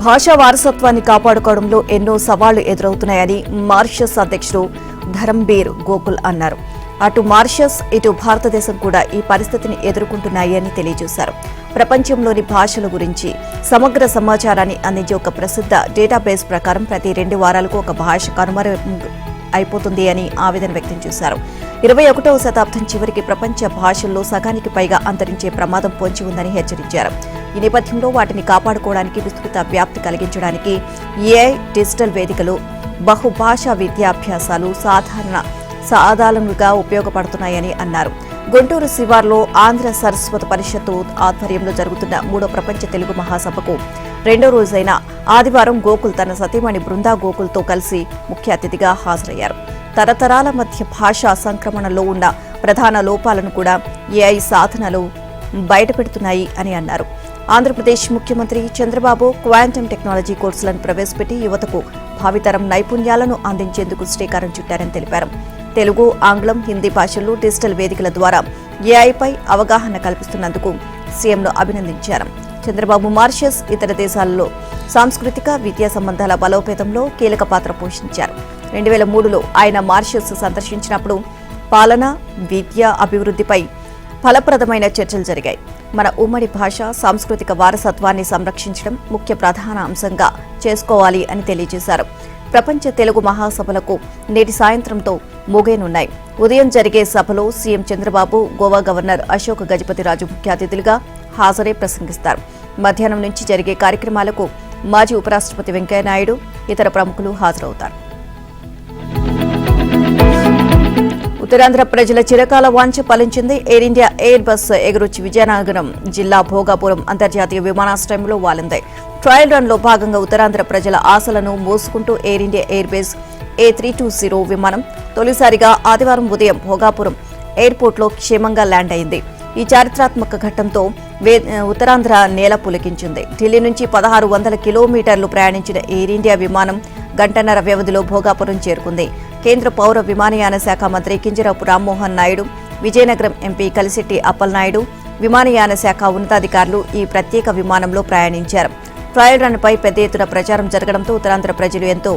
భాషా వారసత్వాన్ని కాపాడుకోవడంలో ఎన్నో సవాళ్లు ఎదురవుతున్నాయని మారిషస్ అధ్యక్షుడు ధరంబీర్ గోకుల్ అన్నారు. అటు మారిషస్ ఇటు భారతదేశం కూడా ఈ పరిస్థితిని ఎదుర్కొంటున్నాయి అని తెలియజేశారు. ప్రపంచంలోని భాషల గురించి సమగ్ర సమాచారాన్ని అందించే ఒక ప్రసిద్ధ డేటాబేస్ ప్రకారం ప్రతి 2 వారాలకు ఒక భాష అయిపోతుంది అని ఆవేదన వ్యక్తం చేశారు. 21వ శతాబ్దం చివరికి ప్రపంచ భాషల్లో సగానికి పైగా అంతరించే ప్రమాదం పొంచి ఉందని హెచ్చరించారు. ఈ నేపథ్యంలో వాటిని కాపాడుకోవడానికి విస్తృత వ్యాప్తి కలిగించడానికి ఏఐ, డిజిటల్ వేదికలు, బహుభాషా విద్యాభ్యాసాలు సాధారణంగా ఉపయోగపడుతున్నాయని అన్నారు. గుంటూరు శివార్లో ఆంధ్ర సరస్వత పరిషత్తు ఆధ్వర్యంలో జరుగుతున్న 3వ ప్రపంచ తెలుగు మహాసభకు 2వ రోజైన ఆదివారం గోకుల్ తన సతీమణి బృందా గోకుల్తో కలిసి ముఖ్య అతిథిగా హాజరయ్యారు. తరతరాల మధ్య భాషా సంక్రమణలో ఉన్న ప్రధాన లోపాలను కూడా ఏఐ సాధనలు బయటపెడుతున్నాయి అని అన్నారు. ఆంధ్రప్రదేశ్ ముఖ్యమంత్రి చంద్రబాబు క్వాంటమ్ టెక్నాలజీ కోర్సులను ప్రవేశపెట్టి యువతకు భావితరం నైపుణ్యాలను అందించేందుకు శ్రీకారం చుట్టారని తెలిపారు. తెలుగు, ఆంగ్లం, హిందీ భాషల్లో డిజిటల్ వేదికల ద్వారా ఏఐపై అవగాహన కల్పిస్తున్నందుకు సీఎంను అభినందించారు. చంద్రబాబు మారిషస్, ఇతర దేశాలలో సాంస్కృతిక, విద్యా సంబంధాల బలోపేతంలో కీలక పాత్ర పోషించారు. 2003లో ఆయన మారిషస్ సందర్శించినప్పుడు పాలన, విద్య అభివృద్ధిపై ఫలప్రదమైన చర్చలు జరిగాయి. మన ఉమ్మడి భాష, సాంస్కృతిక వారసత్వాన్ని సంరక్షించడం ముఖ్య ప్రధాన అంశంగా చేసుకోవాలి అని తెలియజేశారు. ప్రపంచ తెలుగు మహాసభలకు నేటి సాయంత్రంతో ముగియనున్నాయి. ఉదయం జరిగే సభలో సీఎం చంద్రబాబు, గోవా గవర్నర్ అశోక్ గజపతిరాజు ముఖ్య అతిథులుగా హాజరై ప్రసంగిస్తారు. మధ్యాహ్నం నుంచి జరిగే కార్యక్రమాలకు మాజీ ఉపరాష్ట్రపతి వెంకయ్యనాయుడు, ఇతర ప్రముఖులు హాజరవుతారు. ఉత్తరాంధ్ర ప్రజల చిరకాల వాంఛ ఫలించింది. ఎయిర్ ఇండియా ఎయిర్ బస్ ఎగురొచ్చి విజయనగరం జిల్లా భోగాపురం అంతర్జాతీయ విమానాశ్రయంలో వాలింది. ట్రయల్ రన్ లో భాగంగా ఉత్తరాంధ్ర ప్రజల ఆశలను మోసుకుంటూ air India air base A320 విమానం తొలిసారిగా ఆదివారం ఉదయం భోగాపురం ఎయిర్పోర్ట్లో క్షేమంగా ల్యాండ్ అయింది. ఈ చారిత్రాత్మక ఘట్టంతో ఉత్తరాంధ్ర నేల పులకించింది. ఢిల్లీ నుంచి 1600 కిలోమీటర్లు ప్రయాణించిన ఎయిర్ ఇండియా విమానం గంటన్నర వ్యవధిలో భోగాపురం చేరుకుంది. కేంద్ర పౌర విమానయాన శాఖ మంత్రి కింజరాపు రామ్మోహన్ నాయుడు, విజయనగరం ఎంపీ కలిశెట్టి అప్పలనాయుడు, విమానయాన శాఖ ఉన్నతాధికారులు ఈ ప్రత్యేక విమానంలో ప్రయాణించారు. ట్రయల్ రన్ పై పెద్ద ఎత్తున ప్రచారం జరగడంతో ఉత్తరాంధ్ర ప్రజలు ఎంతో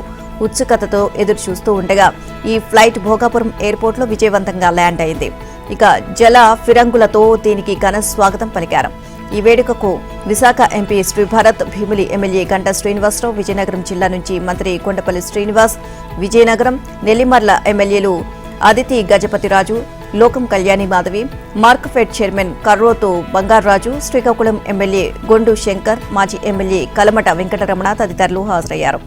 ఉత్సుకతతో ఎదురు చూస్తూ ఉండగా ఈ ఫ్లైట్ భోగాపురం ఎయిర్పోర్ట్లో విజయవంతంగా ల్యాండ్ అయింది. ఇక జల ఫిరంగులతో దీనికి ఘన స్వాగతం పలికారు. ఈ వేడుకకు విశాఖ ఎంపీ శ్రీభరత్, భీమిలి ఎమ్మెల్యే గంటా శ్రీనివాసరావు, విజయనగరం జిల్లా నుంచి మంత్రి కొండపల్లి శ్రీనివాస్, విజయనగరం, నెల్లిమర్ల ఎమ్మెల్యేలు అదితి గజపతిరాజు, లోకం కళ్యాణి మాధవి, మార్క్ఫెడ్ చైర్మన్ కర్రోతు బంగారాజు, శ్రీకాకుళం ఎమ్మెల్యే గొండు శంకర్, మాజీ ఎమ్మెల్యే కలమట వెంకటరమణ తదితరులు హాజరయ్యారు.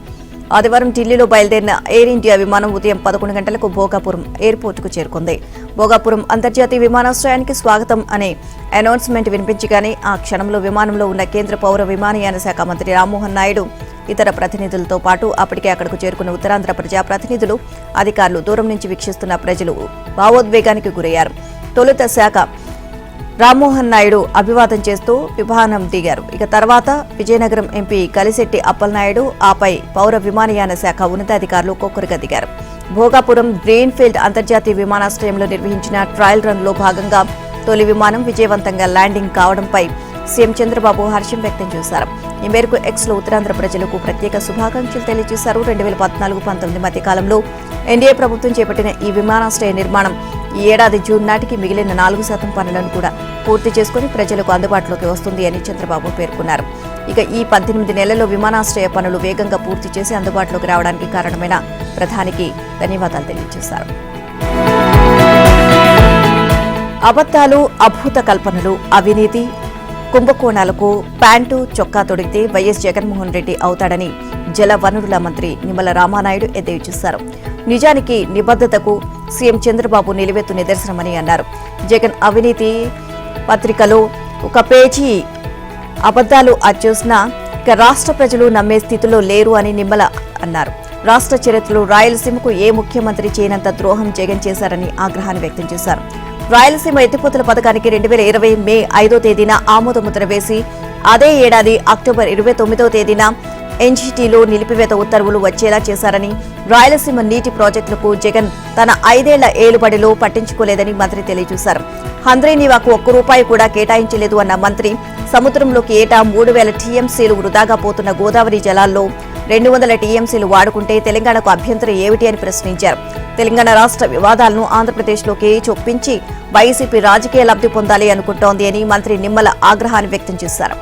ఆదివారం ఢిల్లీలో బయలుదేరిన ఎయిర్ ఇండియా విమానం ఉదయం 11 గంటలకు భోగాపురం ఎయిర్పోర్టుకు చేరుకుంది. భోగాపురం అంతర్జాతీయ విమానాశ్రయానికి స్వాగతం అనే అనౌన్స్మెంట్ వినిపించగానే ఆ క్షణంలో విమానంలో ఉన్న కేంద్ర పౌర విమానయాన శాఖ మంత్రి రామ్మోహన్ నాయుడు, ఇతర ప్రతినిధులతో పాటు అప్పటికే అక్కడకు చేరుకున్న ఉత్తరాంధ్ర ప్రజాప్రతినిధులు, అధికారులు, దూరం నుంచి వీక్షిస్తున్న ప్రజలు భావోద్వేగానికి గురయ్యారు. తొలుత శాఖ రామ్మోహన్ నాయుడు అభివాదం చేస్తూ విమానం దిగారు. ఇక తర్వాత విజయనగరం ఎంపీ కలిశెట్టి అప్పలనాయుడు, ఆపై పౌర విమానయాన శాఖ ఉన్నతాధికారులు ఒక్కొక్కరుగా దిగారు. భోగాపురం గ్రీన్ఫీల్డ్ అంతర్జాతీయ విమానాశ్రయంలో నిర్వహించిన ట్రయల్ రన్ లో భాగంగా తొలి విమానం విజయవంతంగా ల్యాండింగ్ కావడంపై సీఎం చంద్రబాబు హర్షం వ్యక్తం చేశారు. ఈ మేరకు ఎక్స్లో ఉత్తరాంధ్ర ప్రజలకు ప్రత్యేక శుభాకాంక్షలు తెలియజేశారు. 2014-19 మధ్య కాలంలో ఎన్డీఏ ప్రభుత్వం చేపట్టిన ఈ విమానాశ్రయ నిర్మాణం ఈ ఏడాది జూన్ నాటికి మిగిలిన 4% పనులను కూడా పూర్తి చేసుకుని ప్రజలకు అందుబాటులోకి వస్తుంది అని చంద్రబాబు పేర్కొన్నారు. ఇక ఈ 18 నెలల్లో విమానాశ్రయ పనులు వేగంగా పూర్తి చేసి అందుబాటులోకి రావడానికి కారణమైన ప్రధానికి ధన్యవాదాలు తెలియజేశారు. అబద్దాలు, అభూత కల్పనలు, అవినీతి, కుంభకోణాలకు ప్యాంటు చొక్కా తొడిగితే వైఎస్ జగన్మోహన్ రెడ్డి అవుతాడని జల వనరుల మంత్రి నిమ్మల రామానాయుడు ఎద్దేవా చేశారు. నిజానికి నిబద్ధతకు సీఎం చంద్రబాబు నిలువెత్తు నిదర్శనమని అన్నారు. జగన్ అవినీతి పత్రికలో ఒక పేజీ అబద్దాలు అచ్చూసినా ఇక రాష్ట్ర ప్రజలు నమ్మే స్థితిలో లేరు అని నిమ్మల అన్నారు. రాష్ట్ర చరిత్రలో రాయలసీమకు ఏ ముఖ్యమంత్రి చేయనంత ద్రోహం జగన్ చేశారని ఆగ్రహాన్ని వ్యక్తం చేశారు. రాయలసీమ ఎత్తిపోతల పథకానికి 2020 మే 5వ తేదీన ఆమోదముద్ర వేసి అదే ఏడాది అక్టోబర్ 29వ తేదీన ఎన్జీటీలో నిలిపివేత ఉత్తర్వులు వచ్చేలా చేశారని, రాయలసీమ నీటి ప్రాజెక్టులకు జగన్ తన 5 ఏళ్ల ఏలుబడిలో పట్టించుకోలేదని మంత్రి తెలియజేశారు. హంద్రీనీవాకు ₹1 కూడా కేటాయించలేదు అన్న మంత్రి, సముద్రంలోకి ఏటా 3000 టీఎంసీలు వృధాగా పోతున్న గోదావరి జలాల్లో 200 టీఎంసీలు వాడుకుంటే తెలంగాణకు అభ్యంతరం ఏమిటి అని ప్రశ్నించారు. తెలంగాణ రాష్ట్ర వివాదాలను ఆంధ్రప్రదేశ్లోకి చొప్పించి వైసీపీ రాజకీయ లబ్ధి పొందాలి అనుకుంటోంది అని మంత్రి నిమ్మల ఆగ్రహాన్ని వ్యక్తం చేశారు.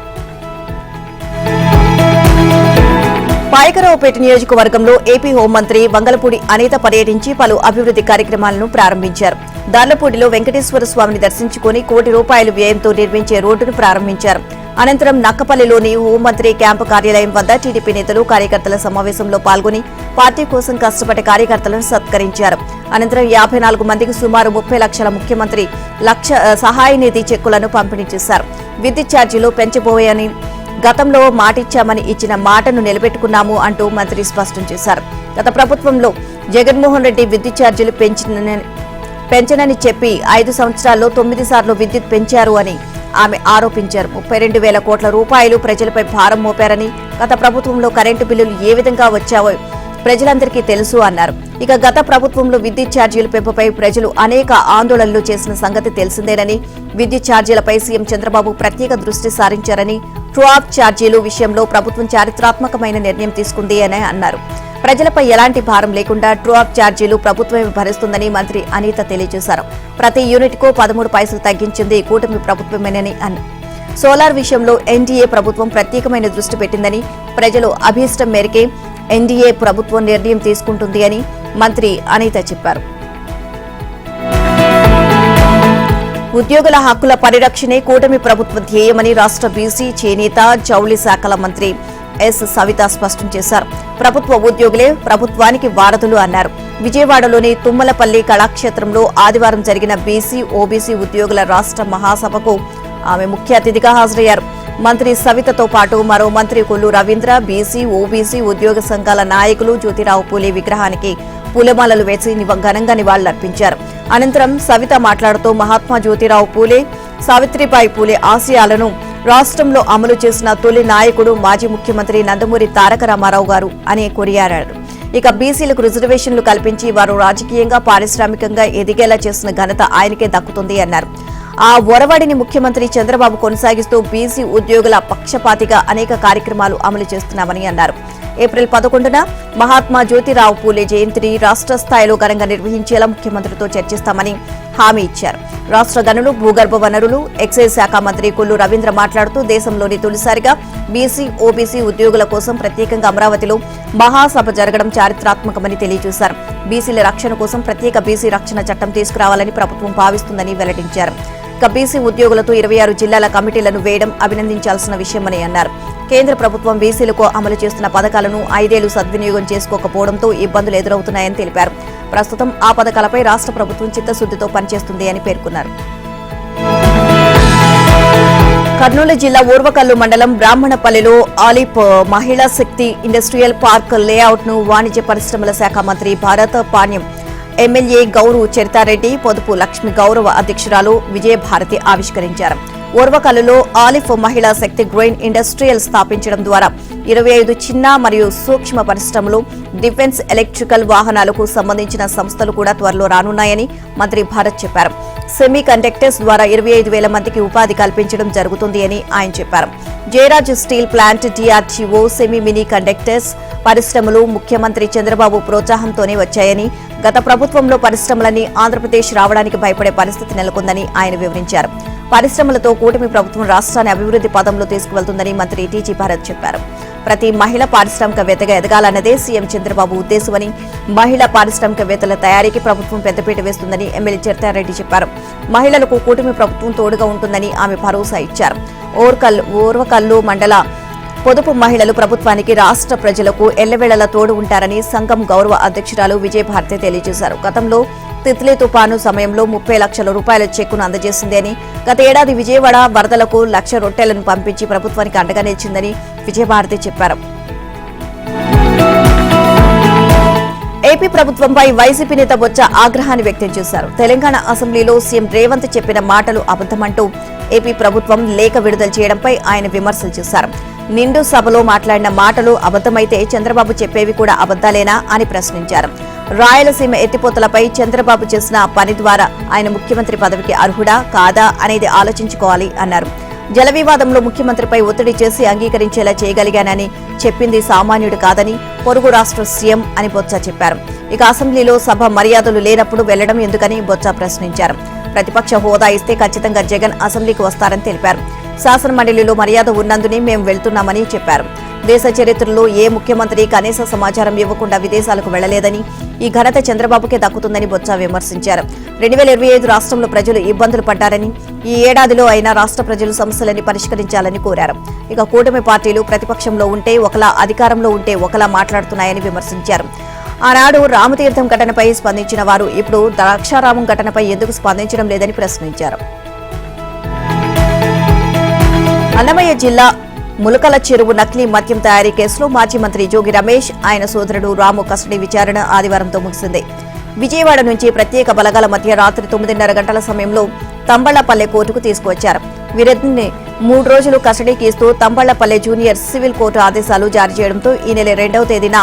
పాయకరావుపేట నియోజకవర్గంలో ఏపీ హోంమంత్రి వంగలపూడి అనిత పర్యటించి పలు అభివృద్ధి కార్యక్రమాలను ప్రారంభించారు. దార్లపూడిలో వెంకటేశ్వర స్వామిని దర్శించుకుని ₹1 వ్యయంతో నిర్మించే రోడ్డును ప్రారంభించారు. అనంతరం నక్కపల్లిలోని హోంమంత్రి క్యాంపు కార్యాలయం వద్ద టీడీపీ నేతలు కార్యకర్తల సమావేశంలో పాల్గొని పార్టీ కోసం కష్టపడే కార్యకర్తలను సత్కరించారు. అనంతరం 54 మందికి సుమారు 30 లక్షల ముఖ్యమంత్రి సహాయ నిధి చెక్కులను పంపిణీ చేశారు. విద్యుత్ ఛార్జీలు పెంచబోయని గతంలో మాటిచ్చామని ఇచ్చిన మాటను నిలబెట్టుకున్నాము అంటూ మంత్రి స్పష్టం చేశారు. గత ప్రభుత్వంలో జగన్మోహన్ రెడ్డి విద్యుత్ ఛార్జీలు పెంచనని చెప్పి 5 సంవత్సరాల్లో 9 సార్లు విద్యుత్ పెంచారు అని ఆమె ఆరోపించారు. 32,000 కోట్ల రూపాయలు ప్రజలపై భారం మోపారని, గత ప్రభుత్వంలో కరెంటు బిల్లులు ఏ విధంగా వచ్చావో ప్రజలందరికీ తెలుసు అన్నారు. ఇక గత ప్రభుత్వంలో విద్యుత్ ఛార్జీల పెంపుపై ప్రజలు అనేక ఆందోళనలు చేసిన సంగతి తెలిసిందేనని, విద్యుత్ ఛార్జీలపై సీఎం చంద్రబాబు ప్రత్యేక దృష్టి సారించారని, ట్రూ ఆఫ్ ఛార్జీలు విషయంలో ప్రభుత్వం చారిత్రాత్మకమైన నిర్ణయం తీసుకుంది అని అన్నారు. ప్రజలపై ఎలాంటి భారం లేకుండా ట్రూ ఆఫ్ ఛార్జీలు ప్రభుత్వమే భరిస్తుందని మంత్రి అనిత తెలియజేశారు. ప్రతి యూనిట్కు 13 పైసలు తగ్గించింది కూటమి ప్రభుత్వమేనని అన్నారు. సోలార్ విషయంలో ఎన్డీఏ ప్రభుత్వం ప్రత్యేకమైన దృష్టి పెట్టిందని, ప్రజలు అభీష్టం మేరకే ఎన్డీఏ ప్రభుత్వం నిర్ణయం తీసుకుంటుంది అని మంత్రి అనిత చెప్పారు. ఉద్యోగుల హక్కుల పరిరక్షణే కూటమి ప్రభుత్వ ధ్యేయమని రాష్ట్ర బీసీ, చేనేత, జౌళి శాఖల మంత్రి ఎస్ సవిత స్పష్టం చేశారు. ప్రభుత్వ ఉద్యోగులే ప్రభుత్వానికి వారధులు అన్నారు. విజయవాడలోని తుమ్మలపల్లి కళాక్షేత్రంలో ఆదివారం జరిగిన బీసీ, ఓబీసీ ఉద్యోగుల రాష్ట్ర మహాసభకు ఆమె ముఖ్య అతిథిగా హాజరయ్యారు. మంత్రి సవితతో పాటు మరో మంత్రి కొల్లు రవీంద్ర, బీసీ, ఓబీసీ ఉద్యోగ సంఘాల నాయకులు జ్యోతిరావు పూలే విగ్రహానికి పూలమాలలు వేసి ఘనంగా నివాళులర్పించారు. అనంతరం సవిత మాట్లాడుతూ మహాత్మా జ్యోతిరావు పూలే, సావిత్రిబాయి పూలే ఆశయాలను రాష్ట్రంలో అమలు చేసిన తొలి నాయకుడు మాజీ ముఖ్యమంత్రి నందమూరి తారక రామారావు గారు అని కొనియాడారు. ఇక బీసీలకు రిజర్వేషన్లు కల్పించి వారు రాజకీయంగా, పారిశ్రామికంగా ఎదిగేలా చేసిన ఘనత ఆయనకే దక్కుతుంది అన్నారు. ఆ ఒరవడిని ముఖ్యమంత్రి చంద్రబాబు కొనసాగిస్తూ బీసీ ఉద్యోగుల పక్షపాతిగా అనేక కార్యక్రమాలు అమలు చేస్తున్నామని అన్నారు. ఏప్రిల్ 11న మహాత్మా జ్యోతిరావు పూలే జయంతిని రాష్ట్ర స్థాయిలో ఘనంగా నిర్వహించేలా ముఖ్యమంత్రితో చర్చిస్తామని హామీ ఇచ్చారు. రాష్ట్ర గనులు, భూగర్భ వనరులు, ఎక్సైజ్ శాఖ మంత్రి కొల్లు రవీంద్ర మాట్లాడుతూ దేశంలోని తొలిసారిగా బీసీ, ఓబీసీ ఉద్యోగుల కోసం ప్రత్యేకంగా అమరావతిలో మహాసభ జరగడం చారిత్రాత్మకమని తెలియజేశారు. బీసీల రక్షణ కోసం ప్రత్యేక బీసీ రక్షణ చట్టం తీసుకురావాలని ప్రభుత్వం భావిస్తుందని వెల్లడించారు. ఇక బీసీ ఉద్యోగులతో 26 జిల్లాల కమిటీలను వేయడం అభినందించాల్సిన విషయమని అన్నారు. కేంద్ర ప్రభుత్వం బీసీలకు అమలు చేస్తున్న పథకాలను 5 ఏళ్లు సద్వినియోగం చేసుకోకపోవడంతో ఇబ్బందులు ఎదురవుతున్నాయని తెలిపారు. ప్రస్తుతం ఆ పథకాలపై రాష్ట్ర ప్రభుత్వం చిత్తశుద్దితో పనిచేస్తుంది అని పేర్కొన్నారు. కర్నూలు జిల్లా ఊర్వకల్లు మండలం బ్రాహ్మణపల్లిలో ఆలిప్ మహిళా శక్తి ఇండస్ట్రియల్ పార్క్ లేఅవుట్ ను వాణిజ్య పరిశ్రమల శాఖ మంత్రి భారత పాణ్యం, ఎమ్మెల్యే గౌరు చరితారెడ్డి, పొదుపు లక్ష్మి గౌరవ అధ్యక్షురాలు విజయభారతి ఆవిష్కరించారు. ఊర్వకల్లులో ఆలిఫ్ మహిళా శక్తి గ్రెయిన్ ఇండస్ట్రియల్ స్థాపించడం ద్వారా 25 చిన్న మరియు సూక్ష్మ పరిశ్రమలు, డిఫెన్స్, ఎలక్ట్రికల్ వాహనాలకు సంబంధించిన సంస్థలు కూడా త్వరలో రానున్నాయని మంత్రి భారత్ చెప్పారు. సెమీ కండక్టర్స్ ద్వారా 25,000 మందికి ఉపాధి కల్పించడం జరుగుతుంది అని ఆయన చెప్పారు. Jayaraj steel plant, DRTO, semi mini conductors పరిశ్రమలు ముఖ్యమంత్రి చంద్రబాబు ప్రోత్సాహంతోనే వచ్చాయని, గత ప్రభుత్వంలో పరిశ్రమలన్నీ ఆంధ్రప్రదేశ్ రావడానికి భయపడే పరిస్థితి నెలకొందని ఆయన వివరించారు. పరిశ్రమలతో కూటమి ప్రభుత్వం రాష్ట్రాన్ని అభివృద్ధి పదంలో తీసుకువెళ్తుందని మంత్రి టీజీ భారత్ చెప్పారు. ప్రతి మహిళ పారిశ్రామికవేత్తగా ఎదగాలన్నదే సీఎం చంద్రబాబు ఉద్దేశమని, మహిళా పారిశ్రామికవేత్తల తయారీకి ప్రభుత్వం పెద్దపీట వేస్తుందని ఎమ్మెల్యే చరితారెడ్డి చెప్పారు. మహిళలకు కూటమి ప్రభుత్వం తోడుగా ఉంటుందని ఆమె భరోసా ఇచ్చారు. ఊర్వకల్లు మండల పొదుపు మహిళలు ప్రభుత్వానికి, రాష్ట్ర ప్రజలకు ఎల్లవేళలా తోడు ఉంటారని సంఘం గౌరవ అధ్యక్షురాలు విజయభారతి తెలియజేశారు. గతంలో తిత్లీ తుపాను సమయంలో 30 లక్షల రూపాయల చెక్కును అందజేసింది అని, గత ఏడాది విజయవాడ వరదలకు 1,00,000 రొట్టెలను పంపించి ప్రభుత్వానికి అండగా నిలిచిందని విజయభారతి చెప్పారు. ఏపీ ప్రభుత్వంపై వైసీపీ నేత బొత్స ఆగ్రహాన్ని వ్యక్తం చేశారు. తెలంగాణ అసెంబ్లీలో సీఎం రేవంత్ చెప్పిన మాటలు అబద్దమంటూ ఏపీ ప్రభుత్వం లేఖ విడుదల చేయడంపై ఆయన విమర్శలు చేశారు. నిండు సభలో మాట్లాడిన మాటలు అబద్ధమైతే చంద్రబాబు చెప్పేవి కూడా అబద్దాలేనా అని ప్రశ్నించారు. రాయలసీమ ఎత్తిపోతలపై చంద్రబాబు చేసిన పని ద్వారా ఆయన ముఖ్యమంత్రి పదవికి అర్హుడా కాదా అనేది ఆలోచించుకోవాలి అన్నారు. జల వివాదంలో ముఖ్యమంత్రిపై ఒత్తిడి చేసి అంగీకరించేలా చేయగలిగానని చెప్పింది సామాన్యుడు కాదని పొరుగు రాష్ట్ర సీఎం అని బొత్స చెప్పారు. ఇక అసెంబ్లీలో సభ మర్యాదలు లేనప్పుడు వెళ్లడం ఎందుకని బొత్స ప్రశ్నించారు. ప్రతిపక్ష హోదా ఇస్తే ఖచ్చితంగా జగన్ అసెంబ్లీకి వస్తారని తెలిపారు. శాసనమండలిలో మర్యాద ఉన్నందునే మేం వెళ్తున్నామని చెప్పారు. దేశ చరిత్రలో ఏ ముఖ్యమంత్రి కనీస సమాచారం ఇవ్వకుండా విదేశాలకు వెళ్లలేదని, ఈ ఘనత చంద్రబాబుకే దక్కుతుందని బొత్స విమర్శించారు. 2025 రాష్ట్రంలో ప్రజలు ఇబ్బందులు పడ్డారని, ఈ ఏడాదిలో అయినా రాష్ట్ర ప్రజలు సమస్యలని పరిష్కరించాలని కోరారు. ఇక కూటమి పార్టీలు ప్రతిపక్షంలో ఉంటే ఒకలా, అధికారంలో ఉంటే ఒకలా మాట్లాడుతున్నాయని విమర్శించారు. ఆనాడు రామతీర్థం ఘటనపై స్పందించిన వారు ఇప్పుడు ద్రాక్షారామం ఘటనపై ఎందుకు స్పందించడం లేదని ప్రశ్నించారు. అన్నమయ్య జిల్లా ములకల చెరువు నకిలీ మద్యం తయారీ కేసులో మాజీ మంత్రి జోగి రమేష్, ఆయన సోదరుడు రాము కస్టడీ విచారణ ఆదివారంతో ముగిసింది. విజయవాడ నుంచి ప్రత్యేక బలగాల మధ్య రాత్రి 9:30 గంటల సమయంలో తంబళ్లపల్లె కోర్టుకు తీసుకువచ్చారు. వీరిద్దరిని 3 రోజులు కస్టడీకి ఇస్తూ తంబళ్లపల్లె జూనియర్ సివిల్ కోర్టు ఆదేశాలు జారీ చేయడంతో ఈ నెల 2వ తేదీన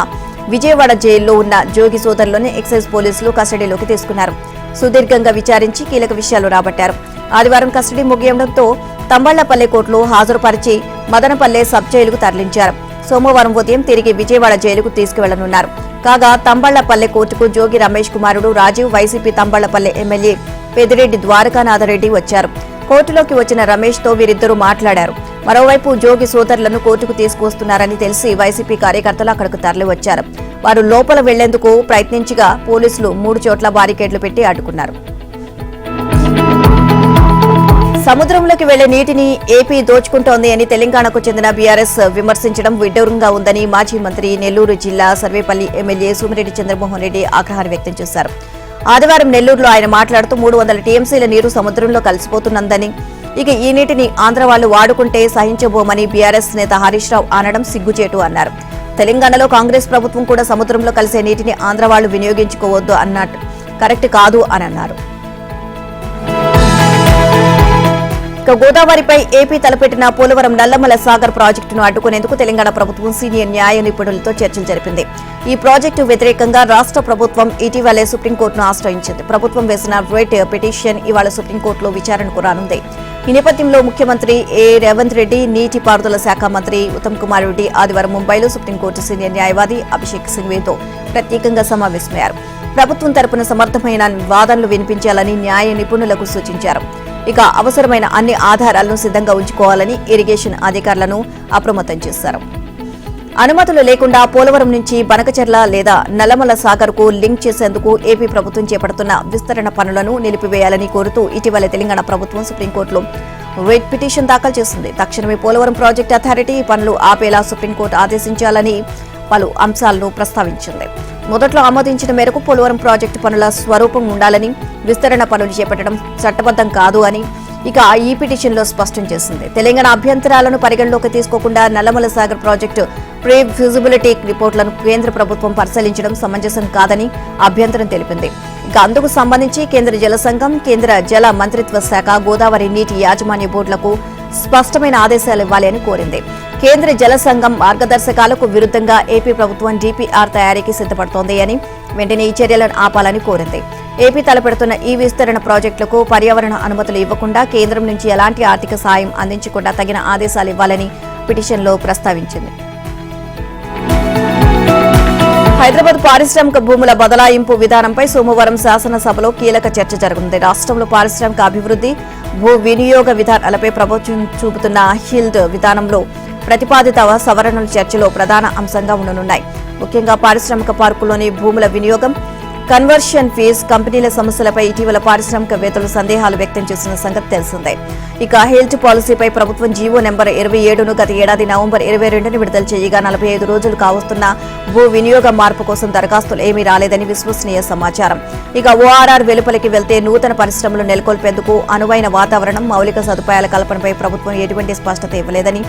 విజయవాడ జైల్లో ఉన్న జోగి సోదరులను ఎక్సైజ్ పోలీసులు కస్టడీలోకి తీసుకున్నారు. సుదీర్ఘంగా విచారించి కీలక విషయాలు రాబట్టారు. ఆదివారం కస్టడీ ముగియడంతో తంబళ్లపల్లె కోర్టులో హాజరుపరిచి మదనపల్లె సబ్ జైలుకు తరలించారు. సోమవారం ఉదయం తిరిగి విజయవాడ జైలుకు తీసుకువెళ్లనున్నారు. కాగా తంబళ్లపల్లె కోర్టుకు జోగి రమేష్ కుమారుడు రాజీవ్, వైసీపీ తంబళ్లపల్లె ఎమ్మెల్యే పెద్దిరెడ్డి ద్వారకానాథరెడ్డి వచ్చారు. కోర్టులోకి వచ్చిన రమేష్ తో వీరిద్దరూ మాట్లాడారు. మరోవైపు జోగి సోదరులను కోర్టుకు తీసుకువస్తున్నారని తెలిసి వైసీపీ కార్యకర్తలు అక్కడకు తరలివచ్చారు. వారు లోపల వెళ్లేందుకు ప్రయత్నించగా పోలీసులు 3 చోట్ల బారికేడ్లు పెట్టి అడ్డుకున్నారు. సముద్రంలోకి వెళ్లే నీటిని ఏపీ దోచుకుంటోంది అని తెలంగాణకు చెందిన బీఆర్ఎస్ విమర్శించడం విడ్డూరంగా ఉందని మాజీ మంత్రి, నెల్లూరు జిల్లా సర్వేపల్లి ఎమ్మెల్యే సోమిరెడ్డి చంద్రమోహన్ రెడ్డి ఆగ్రహాన్ని వ్యక్తం చేశారు. ఆదివారం నెల్లూరులో ఆయన మాట్లాడుతూ 300 టీఎంసీల నీరు సముద్రంలో కలిసిపోతున్నదని, ఇక ఈ నీటిని ఆంధ్ర వాళ్లు వాడుకుంటే సహించబోమని బీఆర్ఎస్ నేత హరీష్ రావు అనడం సిగ్గుచేటు అన్నారు. తెలంగాణలో కాంగ్రెస్ ప్రభుత్వం కూడా సముద్రంలో కలిసే నీటిని ఆంధ్ర వాళ్లు వినియోగించుకోవద్దు అన్నట్టు కరెక్ట్ కాదు అని అన్నారు. ఇక గోదావరిపై ఏపీ తలపెట్టిన పోలవరం నల్లమల సాగర్ ప్రాజెక్టును అడ్డుకునేందుకు తెలంగాణ ప్రభుత్వం సీనియర్ న్యాయ నిపుణులతో చర్చలు జరిపింది. ఈ ప్రాజెక్టు వ్యతిరేకంగా రాష్ట్ర ప్రభుత్వం ఇటీవలే సుప్రీంకోర్టును ఆశ్రయించింది. ప్రభుత్వం వేసిన రైట్ పిటిషన్ ఇవాళ సుప్రీంకోర్టులో విచారణకు రానుంది. ఈ నేపథ్యంలో ముఖ్యమంత్రి రేవంత్ రెడ్డి, నీటిపారుదల శాఖ మంత్రి ఉత్తమ్ కుమార్ రెడ్డి ఆదివారం ముంబైలో సుప్రీంకోర్టు సీనియర్ న్యాయవాది అభిషేక్ సింఘ్వీతో ప్రత్యేకంగా సమావేశమయ్యారు. ప్రభుత్వం తరపున సమర్థమైన వాదనలు వినిపించాలని న్యాయ నిపుణులకు సూచించారు. ఇక అవసరమైన అన్ని ఆధారాలను సిద్ధంగా ఉంచుకోవాలని ఇరిగేషన్ అధికారులను అప్రమత్తం చేశారు. అనుమతులు లేకుండా పోలవరం నుంచి బనకచెర్ల లేదా నల్లమల సాగర్కు లింక్ చేసేందుకు ఏపీ ప్రభుత్వం చేపడుతున్న విస్తరణ పనులను నిలిపివేయాలని కోరుతూ ఇటీవల తెలంగాణ ప్రభుత్వం సుప్రీంకోర్టులో రైట్ పిటిషన్ దాఖలు చేసింది. తక్షణమే పోలవరం ప్రాజెక్టు అథారిటీ పనులు ఆపేలా సుప్రీంకోర్టు ఆదేశించాలని పలు అంశాలను ప్రస్తావించింది. మొదట్లో ఆమోదించిన మేరకు పోలవరం ప్రాజెక్టు పనుల స్వరూపం ఉండాలని, విస్తరణ పనులు చేపట్టడం చట్టబద్దం కాదు అని ఇక ఈ పిటిషన్లో స్పష్టం చేసింది. తెలంగాణ అభ్యంతరాలను పరిగణలోకి తీసుకోకుండా Nallamala Sagar project pre feasibility రిపోర్టులను కేంద్ర ప్రభుత్వం పరిశీలించడం సమంజసం కాదని అభ్యంతరం తెలిపింది. ఇక అందుకు సంబంధించి కేంద్ర జల సంఘం, కేంద్ర జల మంత్రిత్వ శాఖ, గోదావరి నీటి యాజమాన్య బోర్డులకు స్పష్టమైన ఆదేశాలు ఇవ్వాలి అని కోరింది. కేంద్ర జల సంఘం మార్గదర్శకాలకు విరుద్ధంగా ఏపీ ప్రభుత్వం డీపీఆర్ తయారీకి సిద్ధపడుతోంది అని, వెంటనే ఈ చర్యలను ఆపాలని కోరింది. ఏపీ తలపెడుతున్న ఈ విస్తరణ ప్రాజెక్టులకు పర్యావరణ అనుమతులు ఇవ్వకుండా, కేంద్రం నుంచి ఎలాంటి ఆర్థిక సాయం అందించకుండా తగిన ఆదేశాలు ఇవ్వాలని పిటిషన్లో ప్రస్తావించింది. హైదరాబాద్ పారిశ్రామిక భూముల బదలాయింపు విధానంపై సోమవారం శాసనసభలో కీలక చర్చ జరగనుంది. రాష్ట్రంలో పారిశ్రామిక అభివృద్ధి, భూ వినియోగ విధానాలపై ప్రభుత్వం చూపుతున్న హిల్డ్ విధానంలో ప్రతిపాదిత సవరణలు చర్చలో ప్రధాన అంశంగా ఉండనున్నాయి. ముఖ్యంగా పారిశ్రామిక పార్కుల్లోని భూముల వినియోగం, కన్వర్షన్ ఫీజ్, కంపెనీల సమస్యలపై ఇటీవల పారిశ్రామికవేత్తలు సందేహాలు వ్యక్తం చేసిన సంగతి తెలిసిందే. ఇక హెల్త్ పాలసీపై ప్రభుత్వం జీవో నెంబర్ 27ను గత ఏడాది నవంబర్ 22ని విడుదల చేయగా 45 రోజులు కావస్తున్న భూ వినియోగ మార్పు కోసం దరఖాస్తులు ఏమీ రాలేదని విశ్వసనీయ సమాచారం. ఇక ఓఆర్ఆర్ వెలుపలికి వెళ్తే నూతన పరిశ్రమలు నెలకొల్పేందుకు అనువైన వాతావరణం, మౌలిక సదుపాయాల కల్పనపై ప్రభుత్వం ఎటువంటి స్పష్టత ఇవ్వలేదని,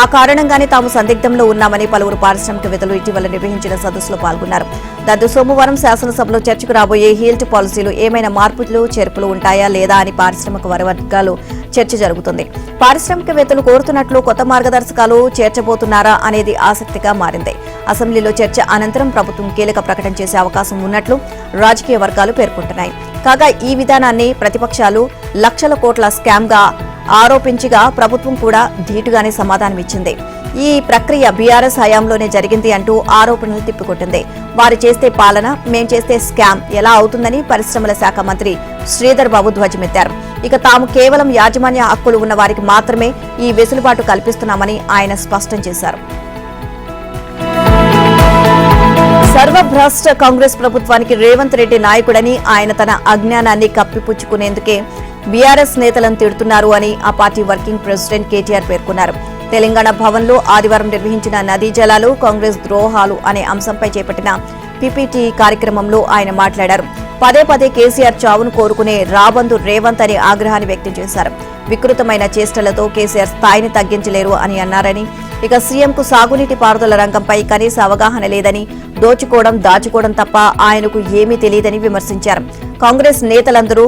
ఆ కారణంగానే తాము సందిగ్ధంలో ఉన్నామని పలువురు పారిశ్రామికవేత్తలు ఇటీవల నిర్వహించిన సదస్సులో పాల్గొన్నారు. దాంతో సోమవారం శాసనసభలో చర్చకు రాబోయే హెల్త్ పాలసీలు ఏమైనా మార్పులు చేర్పులు ఉంటాయా లేదా అని పారిశ్రామిక వర్గాలు చర్చ జరుగుతుంది. పారిశ్రామికవేత్తలు కోరుతున్నట్లు కొత్త మార్గదర్శకాలు చేర్చబోతున్నారా అనేది ఆసక్తిగా మారింది. అసెంబ్లీలో చర్చ అనంతరం ప్రభుత్వం కీలక ప్రకటన చేసే అవకాశం ఉన్నట్లు రాజకీయ వర్గాలు పేర్కొంటున్నాయి. కాగా ఈ విధానాన్ని ప్రతిపక్షాలు లక్షల కోట్ల స్కామ్ గా ఆరోపించగా ప్రభుత్వం కూడా ధీటుగానే సమాధానమిచ్చింది. ఈ ప్రక్రియ బీఆర్ఎస్ హయాంలోనే జరిగింది అంటూ ఆరోపణలు తిప్పికొట్టింది. వారు చేస్తే పాలన, మేం చేస్తే స్కామ్ ఎలా అవుతుందని పరిశ్రమల శాఖ మంత్రి శ్రీధర్ బాబు ధ్వజమెత్తారు. ఇక తాము కేవలం యాజమాన్య హక్కులు ఉన్న వారికి మాత్రమే ఈ వెసులుబాటు కల్పిస్తున్నామని ఆయన స్పష్టం చేశారు. సర్వభ్రష్ట కాంగ్రెస్ ప్రభుత్వానికి రేవంత్ రెడ్డి నాయకుడని, ఆయన తన అజ్ఞానాన్ని కప్పిపుచ్చుకునేందుకే బీఆర్ఎస్ నేతలను తిడుతున్నారు అని ఆ పార్టీ వర్కింగ్ ప్రెసిడెంట్ కేటీఆర్ పేర్కొన్నారు. తెలంగాణ భవన్లో ఆదివారం నిర్వహించిన నదీ జలాలు కాంగ్రెస్ ద్రోహాలు అనే అంశంపై చేపట్టిన పీపీటీ కార్యక్రమంలో ఆయన మాట్లాడారు. పదే పదే కేసీఆర్ చావును కోరుకునే రాబందు రేవంత్ అని ఆగ్రహాన్ని వ్యక్తం చేశారు. వికృతమైన చేష్టలతో కేసీఆర్ స్థాయిని తగ్గించలేరు అని అన్నారని, ఇక సీఎంకు సాగునీటి పారుదల రంగంపై కనీస అవగాహన లేదని, దోచుకోవడం దాచుకోవడం తప్ప ఆయనకు ఏమీ తెలియదని విమర్శించారు. కాంగ్రెస్ నేతలందరూ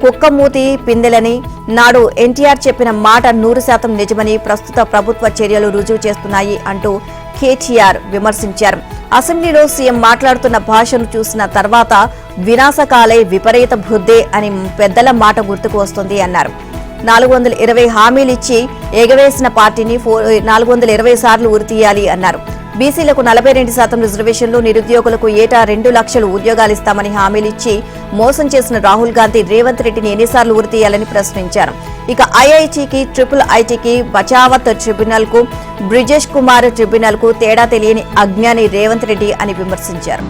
కుక్కమూతి పిందెలని, నాడు ఎన్టీఆర్ చెప్పిన మాట 100% నిజమని ప్రస్తుత ప్రభుత్వ చర్యలు రుజువు చేస్తున్నాయి అంటూ కేటీఆర్ విమర్శించారు. అసెంబ్లీలో సీఎం మాట్లాడుతున్న భాషను చూసిన తర్వాత వినాశకాలే విపరీత బుద్ధే అని పెద్దల మాట గుర్తుకు వస్తుంది అన్నారు. 420 హామీలిచ్చి ఎగవేసిన పార్టీని 420 సార్లు ఉరితీయాలి అన్నారు. బీసీలకు 42% రిజర్వేషన్లు, నిరుద్యోగులకు ఏటా 2 లక్షలు ఉద్యోగాలిస్తామని హామీలిచ్చి మోసం చేసిన రాహుల్ గాంధీ రేవంత్ రెడ్డిని ఎన్నిసార్లు ఉరితీయాలని ప్రశ్నించారు. ఇక ఐఐటీకి, ట్రిపుల్ ఐటీకి, బచావత్ ట్రిబ్యునల్ కు, బ్రిజేష్ కుమార్ ట్రిబ్యునల్ కు తేడా తెలియని అజ్ఞాని రేవంత్ రెడ్డి అని విమర్శించారు.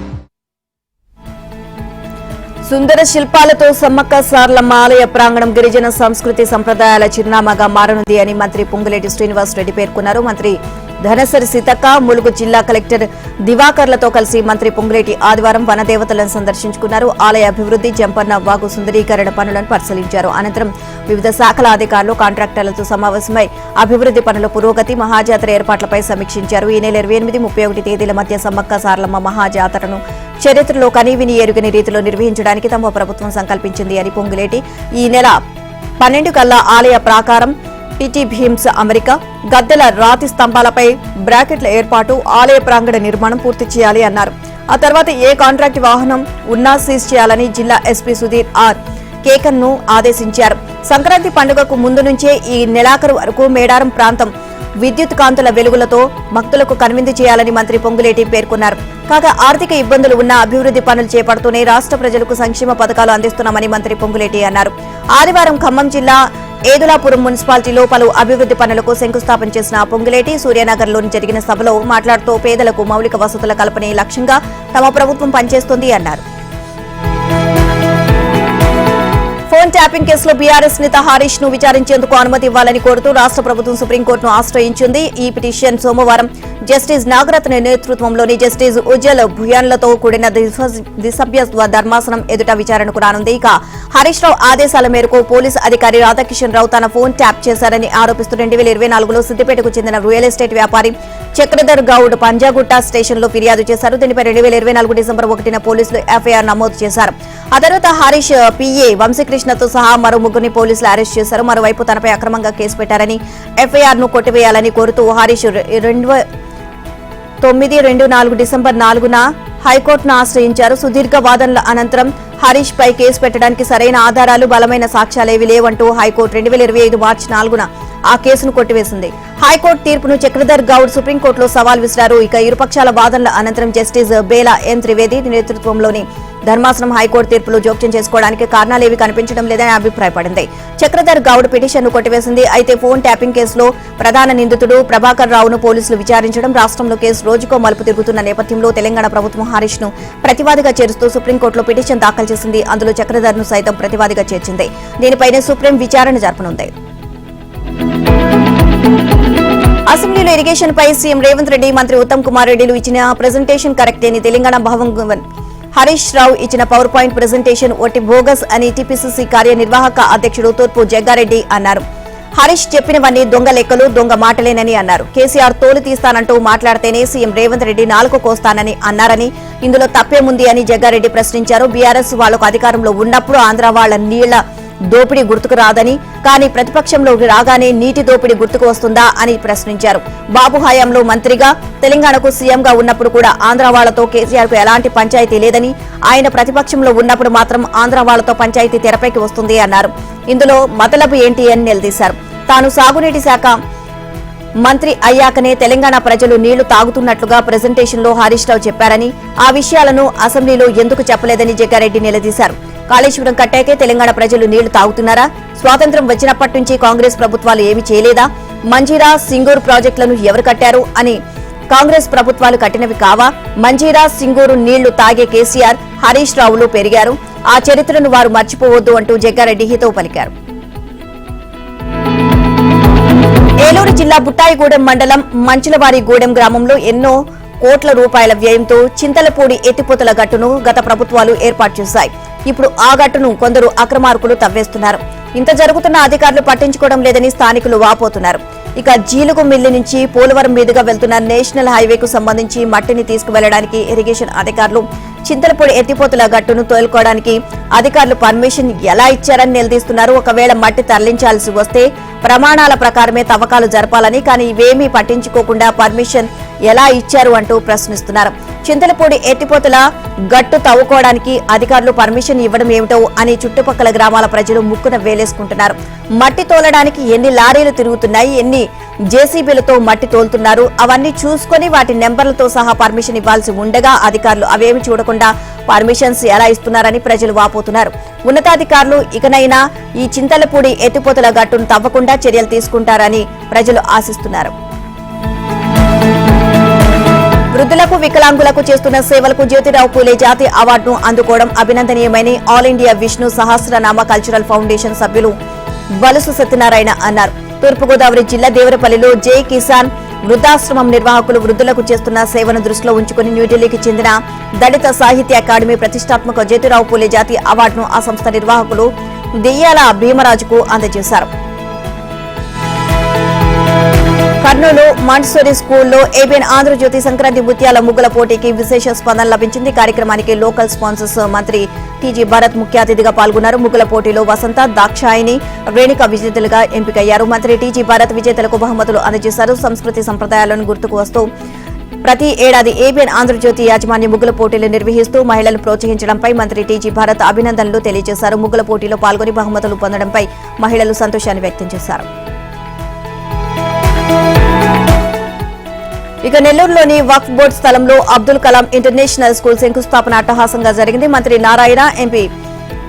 సుందర శిల్పాలతో సమ్మక్క సారలమ్మ ఆలయ ప్రాంగణం గిరిజన సంస్కృతి సంప్రదాయాల చిరునామాగా మారనుంది అని మంత్రి పొంగులేటి శ్రీనివాస్ రెడ్డి పేర్కొన్నారు. మంత్రి ధనసరి సీతక్క, ములుగు జిల్లా కలెక్టర్ దివాకర్లతో కలిసి మంత్రి పొంగులేటి ఆదివారం వనదేవతలను సందర్శించుకున్నారు. ఆలయ అభివృద్ధి, జంపన్న వాగు సుందరీకరణ పనులను పరిశీలించారు. అనంతరం వివిధ శాఖల అధికారులు, కాంట్రాక్టర్లతో సమావేశమై అభివృద్ధి పనుల పురోగతి, మహాజాతర ఏర్పాట్లపై సమీక్షించారు. ఈ నెల 28, 31 తేదీల మధ్య సమ్మక్క సారలమ్మ మహాజాతరను చరిత్రలో కనీవిని ఎరుగని రీతిలో నిర్వహించడానికి తమ ప్రభుత్వం సంకల్పించింది అని పొంగులేటి ఈ నెల 12 కల్లా ఆలయ ప్రాకారం, పిటి భీమ్స్ అమెరికా, గద్దెల రాతి స్తంభాలపై బ్రాకెట్ల ఏర్పాటు, ఆలయ ప్రాంగణ నిర్మాణం పూర్తి చేయాలి అన్నారు. ఆ తర్వాత ఏ కాంట్రాక్ట్ వాహనం ఉన్నా సీజ్ చేయాలని జిల్లా ఎస్పీ సుధీర్ ఆర్ కేకన్ ను ఆదేశించారు. సంక్రాంతి పండుగకు ముందు నుంచే ఈ నెలాఖరు వరకు మేడారం ప్రాంతం విద్యుత్ కాంతుల వెలుగులతో భక్తులకు కనువిందు చేయాలని మంత్రి పొంగులేటి పేర్కొన్నారు. కాగా ఆర్థిక ఇబ్బందులు ఉన్న అభివృద్ధి పనులు చేపడుతూనే రాష్ట్ర ప్రజలకు సంక్షేమ పథకాలు అందిస్తున్నామని మంత్రి పొంగులేటి అన్నారు. ఆదివారం ఖమ్మం జిల్లా ఏదులాపురం మున్సిపాలిటీలో పలు అభివృద్ధి పనులకు శంకుస్థాపన చేసిన పొంగులేటి సూర్యనగర్లోని జరిగిన సభలో మాట్లాడుతూ పేదలకు మౌలిక వసతుల కల్పనే లక్ష్యంగా తమ ప్రభుత్వం పనిచేస్తోంది అన్నారు. ఫోన్ ట్యాపింగ్ కేసులో బీఆర్ఎస్ నేత హరీష్ ను విచారించేందుకు అనుమతి ఇవ్వాలని కోరుతూ రాష్ట్ర ప్రభుత్వం సుప్రీంకోర్టును ఆశ్రయించింది. ఈ పిటిషన్ సోమవారం జస్టిస్ నాగరత్న నేతృత్వంలోని జస్టిస్ ఉజ్జల్ భుయాన్లతో కూడిన ద్విసభ్య ధర్మాసనం ఎదుట విచారణకు రానుంది. ఇక హరీష్ రావు ఆదేశాల మేరకు పోలీసు అధికారి రాధాకిషన్ రావు తన ఫోన్ ట్యాప్ చేశారని ఆరోపిస్తూ 2024లో సిద్దిపేటకు చెందిన రియల్ ఎస్టేట్ వ్యాపారి చక్రధర్ గౌడ్ పంజాగుట్ట స్టేషన్లో ఫిర్యాదు చేశారు. దీనిపై 2024 డిసెంబర్ 1న పోలీసులు ఎఫ్ఐఆర్ నమోదు చేశారు. ఆ తర్వాత హరీష్ పిఏ వంశీకృష్ణతో సహా మరో 3 పోలీసులు అరెస్ట్ చేశారు. మరోవైపు తనపై అక్రమంగా కేసు పెట్టారని ఎఫ్ఐఆర్ ను కొట్టివేయాలని కోరుతూ హరీష్ 9/24 డిసెంబర్ 4న హైకోర్టును ఆశ్రయించారు. సుదీర్ఘ వాదనల అనంతరం హరీష్ పై కేసు పెట్టడానికి సరైన ఆధారాలు, బలమైన సాక్ష్యాలేవీ లేవంటూ హైకోర్టు 2025 మార్చి 4న ఆ కేసును కొట్టివేసింది. హైకోర్టు తీర్పును చక్రధర్ గౌడ్ సుప్రీంకోర్టులో సవాల్ విసిరారు. ఇక ఇరుపక్షాల వాదనల అనంతరం జస్టిస్ బేలా ఎన్ త్రివేది నేతృత్వంలోని ధర్మాసనం హైకోర్టు తీర్పులో జోక్యం చేసుకోవడానికి కారణాలేవీ కనిపించడం లేదని అభిప్రాయపడింది. చక్రధర్ గౌడ్ పిటిషన్ను కొట్టివేసింది. అయితే ఫోన్ ట్యాపింగ్ కేసులో ప్రధాన నిందితుడు ప్రభాకర్ రావును పోలీసులు విచారించడం, రాష్ట్రంలో కేసు రోజుకో మలుపు తిరుగుతున్న నేపథ్యంలో తెలంగాణ ప్రభుత్వం హరీష్ ను ప్రతివాదిగా చేరుస్తూ సుప్రీంకోర్టులో పిటిషన్ దాఖలు చేసింది. అందులో చక్రధర్ ను సైతం ప్రతివాదిగా చేర్చింది. దీనిపైనే సుప్రీం విచారణ జరపనుంది. అసెంబ్లీలో ఇరిగేషన్ పై సీఎం రేవంత్ రెడ్డి, మంత్రి ఉత్తమ్ కుమార్ రెడ్డిలు ఇచ్చిన ప్రెజెంటేషన్ కరెక్టే అని తెలంగాణ భవన్ హరీష్ రావు ఇచ్చిన పవర్ పాయింట్ ప్రెజెంటేషన్ ఒట్టి బోగస్ అని టీపీసీసీ కార్యనిర్వాహక అధ్యక్షుడు తూర్పు జగ్గారెడ్డి అన్నారు. హరీష్ చెప్పినవన్నీ దొంగ లెక్కలు, దొంగ మాటలేనని అన్నారు. కేసీఆర్ తోలు తీస్తానంటూ మాట్లాడితేనే సీఎం రేవంత్ రెడ్డి నాలుక కోస్తానని అన్నారని, ఇందులో తప్పేముంది అని జగ్గారెడ్డి ప్రశ్నించారు. బీఆర్ఎస్ వాళ్లకు అధికారంలో ఉన్నప్పుడు ఆంధ్ర వాళ్ల నీళ్ల దోపిడీ గుర్తుకు రాదని, కానీ ప్రతిపక్షంలోకి రాగానే నీటి దోపిడీ గుర్తుకు వస్తుందా అని ప్రశ్నించారు. బాబు హయాంలో మంత్రిగా, తెలంగాణకు సీఎంగా ఉన్నప్పుడు కూడా ఆంధ్ర వాళ్లతో కేసీఆర్ కు ఎలాంటి పంచాయతీ లేదని, ఆయన ప్రతిపక్షంలో ఉన్నప్పుడు మాత్రం ఆంధ్ర వాళ్లతో పంచాయతీ తెరపైకి వస్తుంది అన్నారు. ఇందులో మతలబు ఏంటి అని నిలదీశారు. తాను సాగునీటి శాఖ మంత్రి అయ్యాకనే తెలంగాణ ప్రజలు నీళ్లు తాగుతున్నట్లుగా ప్రెజెంటేషన్ లో హరీష్ రావు చెప్పారని, ఆ విషయాలను అసెంబ్లీలో ఎందుకు చెప్పలేదని జగ్గారెడ్డి నిలదీశారు. కాళేశ్వరం కట్టాకే తెలంగాణ ప్రజలు నీళ్లు తాగుతున్నారా? స్వాతంత్ర్యం వచ్చినప్పటి నుంచి కాంగ్రెస్ ప్రభుత్వాలు ఏమీ చేయలేదా? మంజీరా, సింగూరు ప్రాజెక్టులను ఎవరు కట్టారు అని కాంగ్రెస్ ప్రభుత్వాలు కట్టినవి కావా? మంజీరా, సింగూరు నీళ్లు తాగే కేసీఆర్, హరీష్ రావులు పెరిగారు. ఆ చరిత్రను వారు మర్చిపోవద్దు అంటూ జగ్గారెడ్డి హితవు పలికారు. ఏలూరు జిల్లా బుట్టాయిగూడెం మండలం మంచులవారిగూడెం గ్రామంలో ఎన్నో కోట్ల రూపాయల వ్యయంతో చింతలపూడి ఎత్తిపోతల గట్టును గత ప్రభుత్వాలు ఏర్పాటు చేశాయి. ఇప్పుడు ఆ గట్టును కొందరు అక్రమార్కులు తవ్వేస్తున్నారు. ఇంత జరుగుతున్న అధికారులు పట్టించుకోవడం లేదని స్థానికులు వాపోతున్నారు. ఇక జీలుగు మిల్లి నుంచి పోలవరం మీదుగా వెళ్తున్న నేషనల్ హైవేకు సంబంధించి మట్టిని తీసుకువెళ్లడానికి ఇరిగేషన్ అధికారులు చింతలపూడి ఎత్తిపోతల గట్టును తోలుకోవడానికి అధికారులు పర్మిషన్ ఎలా ఇచ్చారని నిలదీస్తున్నారు. ఒకవేళ మట్టి తరలించాల్సి వస్తే ప్రమాణాల ప్రకారమే తవ్వకాలు జరపాలని, కానీ ఇవేమీ పట్టించుకోకుండా పర్మిషన్ ఎలా ఇచ్చారు అంటూ ప్రశ్నిస్తున్నారు. చింతలపూడి ఎత్తిపోతల గట్టు తవ్వుకోవడానికి అధికారులు పర్మిషన్ ఇవ్వడం ఏమిటో అని చుట్టుపక్కల గ్రామాల ప్రజలు ముక్కున వేలేసుకుంటున్నారు. మట్టి తోలడానికి ఎన్ని లారీలు తిరుగుతున్నాయి, ఎన్ని జేసీబీలతో మట్టి తోలుతున్నారు, అవన్నీ చూసుకుని వాటి నెంబర్లతో సహా పర్మిషన్ ఇవ్వాల్సి ఉండగా అధికారులు అవేమి చూడకుండా పర్మిషన్స్ ఎలా ఇస్తున్నారని ప్రజలు వాపోతున్నారు. ఉన్నతాధికారులు ఇకనైనా ఈ చింతలపూడి ఎత్తిపోతల గట్టును తవ్వకుండా చర్యలు తీసుకుంటారని ప్రజలు ఆశిస్తున్నారు. వృద్ధులకు, వికలాంగులకు చేస్తున్న సేవలకు జ్యోతిరావు పూలే జాతీయ అవార్డును అందుకోవడం అభినందనీయమని all India Vishnu Sahasranama cultural foundation సభ్యులు బలుసు సత్యనారాయణ అన్నారు. తూర్పుగోదావరి జిల్లా దేవరపల్లిలో జై కిసాన్ వృద్ధాశ్రమం నిర్వాహకులు వృద్ధులకు చేస్తున్న సేవను దృష్టిలో ఉంచుకుని న్యూఢిల్లీకి చెందిన దళిత సాహిత్య అకాడమీ ప్రతిష్టాత్మక జ్యోతిరావు పూలే జాతీయ అవార్డును ఆ సంస్థ నిర్వాహకులు దెయ్యాల భీమరాజుకు అందజేశారు. కర్నూలు మాంటిసోరీ స్కూల్లో ఏబిఎన్ ఆంధ్రజ్యోతి సంక్రాంతి ముత్యాల ముగ్గుల పోటీకి విశేష స్పందన లభించింది. కార్యక్రమానికి లోకల్ స్పాన్సర్స్ మంత్రి టీజీ భరత్ ముఖ్య అతిథిగా పాల్గొన్నారు. ముగ్గుల పోటీలో వసంత, దాక్షాయిని, రేణుక విజేతలుగా ఎంపికయ్యారు. మంత్రి టీజీ భరత్ విజేతలకు బహుమతులు అందజేశారు. సంస్కృతి సంప్రదాయాలను గుర్తుకు వస్తూ ప్రతి ఏడాది ఏబిఎన్ ఆంధ్రజ్యోతి యాజమాన్య ముగ్గుల పోటీలు నిర్వహిస్తూ మహిళలను ప్రోత్సహించడంపై మంత్రి టీజీ భరత్ అభినందనలు తెలియజేశారు. ముగ్గుల పోటీలో పాల్గొని బహుమతులు పొందడంపై మహిళలు సంతోషాన్ని వ్యక్తం చేశారు. ఇక నెల్లూరులోని వక్ఫ్ బోర్డు స్థలంలో అబ్దుల్ కలాం ఇంటర్నేషనల్ స్కూల్ శంకుస్థాపన అట్టహాసంగా జరిగింది. మంత్రి నారాయణ, ఎంపీ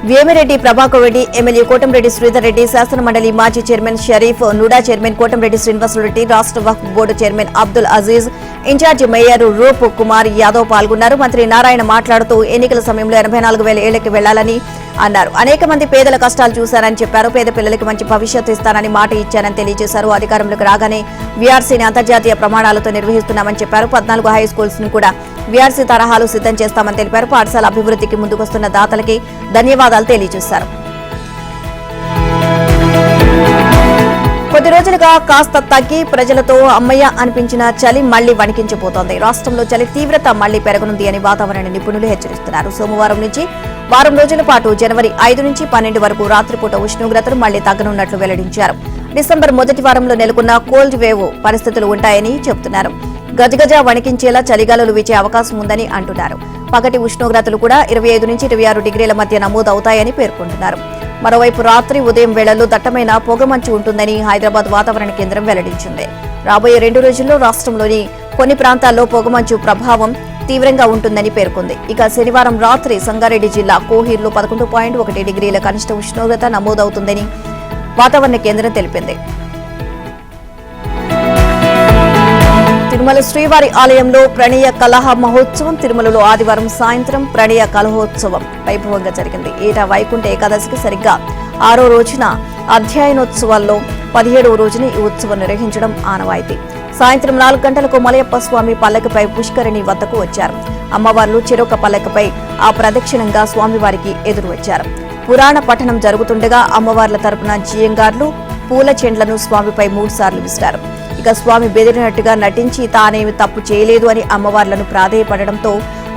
వేమిరెడ్డి ప్రభాకర్ రెడ్డి, ఎమ్మెల్యే కోటంరెడ్డి శ్రీధర్ రెడ్డి, శాసనమండలి మాజీ చైర్మన్ షరీఫ్, నుడా చైర్మన్ కోటంరెడ్డి శ్రీనివాసరెడ్డి, రాష్ట్ర వక్ఫ్ board chairman Abdul Aziz, in charge mayor Roop Kumar Yadav పాల్గొన్నారు. మంత్రి నారాయణ మాట్లాడుతూ ఎన్నికల సమయంలో 84,000 ఏళ్లకి వెళ్లాలని అన్నారు. అనేక మంది పేదల కష్టాలు చూశారని చెప్పారు. పేద పిల్లలకి మంచి భవిష్యత్తు ఇస్తానని మాట ఇచ్చానని తెలియజేశారు. అధికారంలోకి రాగానే వీఆర్సీని అంతర్జాతీయ ప్రమాణాలతో నిర్వహిస్తున్నామని చెప్పారు. 14 హై స్కూల్స్ ను కూడా వీఆర్సీ తరహాలు సిద్ధం చేస్తామని తెలిపారు. పాఠశాల అభివృద్ధికి ముందుకొస్తున్న దాతలకి ధన్యవాదాలు తెలియజేశారు. కొద్ది రోజులుగా కాస్త తగ్గి ప్రజలతో అమ్మయ్య అనిపించిన చలి మళ్లీ వణికించిపోతోంది. రాష్ట్రంలో చలి తీవ్రత మళ్లీ పెరగనుంది అని వాతావరణ నిపుణులు హెచ్చరిస్తున్నారు. సోమవారం నుంచి వారం రోజుల పాటు జనవరి 5 నుంచి 12 వరకు రాత్రిపూట ఉష్ణోగ్రతలు మళ్లీ తగ్గనున్నట్లు వెల్లడించారు. డిసెంబర్ మొదటి వారంలో నెలకొన్న కోల్డ్ వేవ్ పరిస్థితులు ఉంటాయని చెబుతున్నారు. గజగజ వణికించేలా చలిగాలులు వీచే అవకాశం ఉందని అంటున్నారు. పగటి ఉష్ణోగ్రతలు కూడా 25 నుంచి 26 డిగ్రీల మధ్య నమోదవుతాయని పేర్కొంటున్నారు. మరోవైపు రాత్రి, ఉదయం వేళల్లో దట్టమైన పొగమంచు ఉంటుందని హైదరాబాద్ వాతావరణ కేంద్రం వెల్లడించింది. రాబోయే 2 రోజుల్లో రాష్ట్రంలోని కొన్ని ప్రాంతాల్లో పొగమంచు ప్రభావం తీవ్రంగా ఉంటుందని పేర్కొంది. ఇక శనివారం రాత్రి సంగారెడ్డి జిల్లా కోహీర్లో 11.1 డిగ్రీల కనిష్ట ఉష్ణోగ్రత నమోదవుతుందని వాతావరణ కేంద్రం తెలిపింది. తిరుమల శ్రీవారి ఆలయంలో ప్రణయ కలహ మహోత్సవం తిరుమలలో ఆదివారం సాయంత్రం ప్రణయ కలహోత్సవం వైభవంగా జరిగింది. ఏటా వైకుంఠ ఏకాదశికి సరిగ్గా 6వ రోజున అధ్యయనోత్సవాల్లో 17వ రోజున ఈ ఉత్సవం నిర్వహించడం ఆనవాయితీ. సాయంత్రం 4 గంటలకు మలయప్ప స్వామి పల్లకిపై పుష్కరిణి వద్దకు వచ్చారు. అమ్మవార్లు చెరొక పల్లకిపై ఆ ప్రదక్షిణంగా స్వామివారికి ఎదురు వచ్చారు. పురాణ పఠనం జరుగుతుండగా అమ్మవార్ల తరపున జియంగార్లు పూల చెండ్లను స్వామిపై 3 సార్లు విసిరారు. ఇక స్వామి బెదిరినట్టుగా నటించి తానేమి తప్పు చేయలేదు అని అమ్మవార్లను ప్రాధేయపడడంతో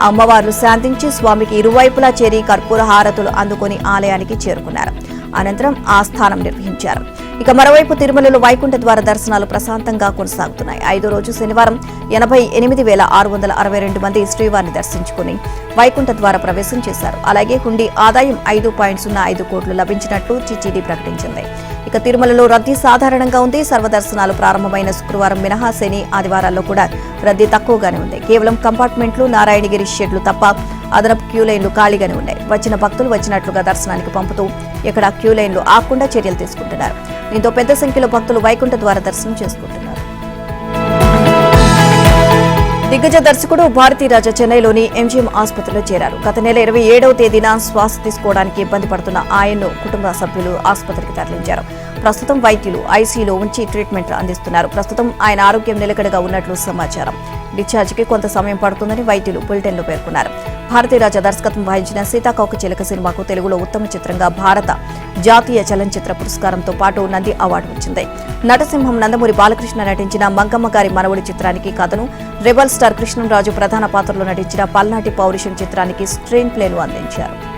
అమ్మవార్లు శాంతించి స్వామికి ఇరువైపులా చేరి కర్పూర హారతులు అందుకుని ఆలయానికి చేరుకున్నారు. అనంతరం ఆ స్థానం నిర్వహించారు. ఇక మరోవైపు తిరుమలలో వైకుంఠ ద్వార దర్శనాలు ప్రశాంతంగా కొనసాగుతున్నాయి. 5వ రోజు శనివారం 88,662 మంది శ్రీవారిని దర్శించుకుని వైకుంఠ ద్వార ప్రవేశం చేశారు. అలాగే హుండీ ఆదాయం 5.05 కోట్లు లభించినట్లు టీటీడీ ప్రకటించింది. ఇక తిరుమలలో రద్దీ సాధారణంగా ఉంది. సర్వదర్శనాలు ప్రారంభమైన శుక్రవారం మినహా శని, ఆదివారాల్లో కూడా రద్దీ తక్కువగానే ఉంది. కేవలం కంపార్ట్మెంట్లు, నారాయణగిరి షెడ్లు తప్ప అదనపు క్యూ లైన్లు ఖాళీగానే ఉన్నాయి. వచ్చిన భక్తులు వచ్చినట్లుగా దర్శనానికి పంపుతూ ఇక్కడ క్యూ లైన్లు ఆకుండా చర్యలు తీసుకుంటున్నారు. దీంతో పెద్ద సంఖ్యలో భక్తులు వైకుంఠ ద్వార దర్శనం చేసుకుంటున్నారు. దిగ్గజ దర్శకుడు భారతీరాజా చెన్నైలోని ఎంజీఎం ఆసుపత్రిలో చేరారు. గత నెల 27వ తేదీన శ్వాస తీసుకోవడానికి ఇబ్బంది పడుతున్న ఆయన్ను కుటుంబ సభ్యులు ఆసుపత్రికి తరలించారు. ప్రస్తుతం వైద్యులు ఐసీయూలో ఉంచి ట్రీట్మెంట్ అందిస్తున్నారు. ప్రస్తుతం ఆయన ఆరోగ్యం నిలకడగా ఉన్నట్లు సమాచారం. డిశ్చార్జికి కొంత సమయం పడుతుందని వైద్యులు బులెటిన్లో పేర్కొన్నారు. భారతీరాజా దర్శకత్వం వహించిన సీతాకోక చిలుక సినిమాకు తెలుగులో ఉత్తమ చిత్రంగా భారత జాతీయ చలనచిత్ర పురస్కారంతో పాటు నంది అవార్డు వచ్చింది. నటసింహం నందమూరి బాలకృష్ణ నటించిన మంగమ్మ గారి మనవడి చిత్రానికి కథను, రెబల్ స్టార్ కృష్ణంరాజు ప్రధాన పాత్రలో నటించిన పల్నాటి పౌరుషం చిత్రానికి స్క్రీన్ ప్లేను అందించారు.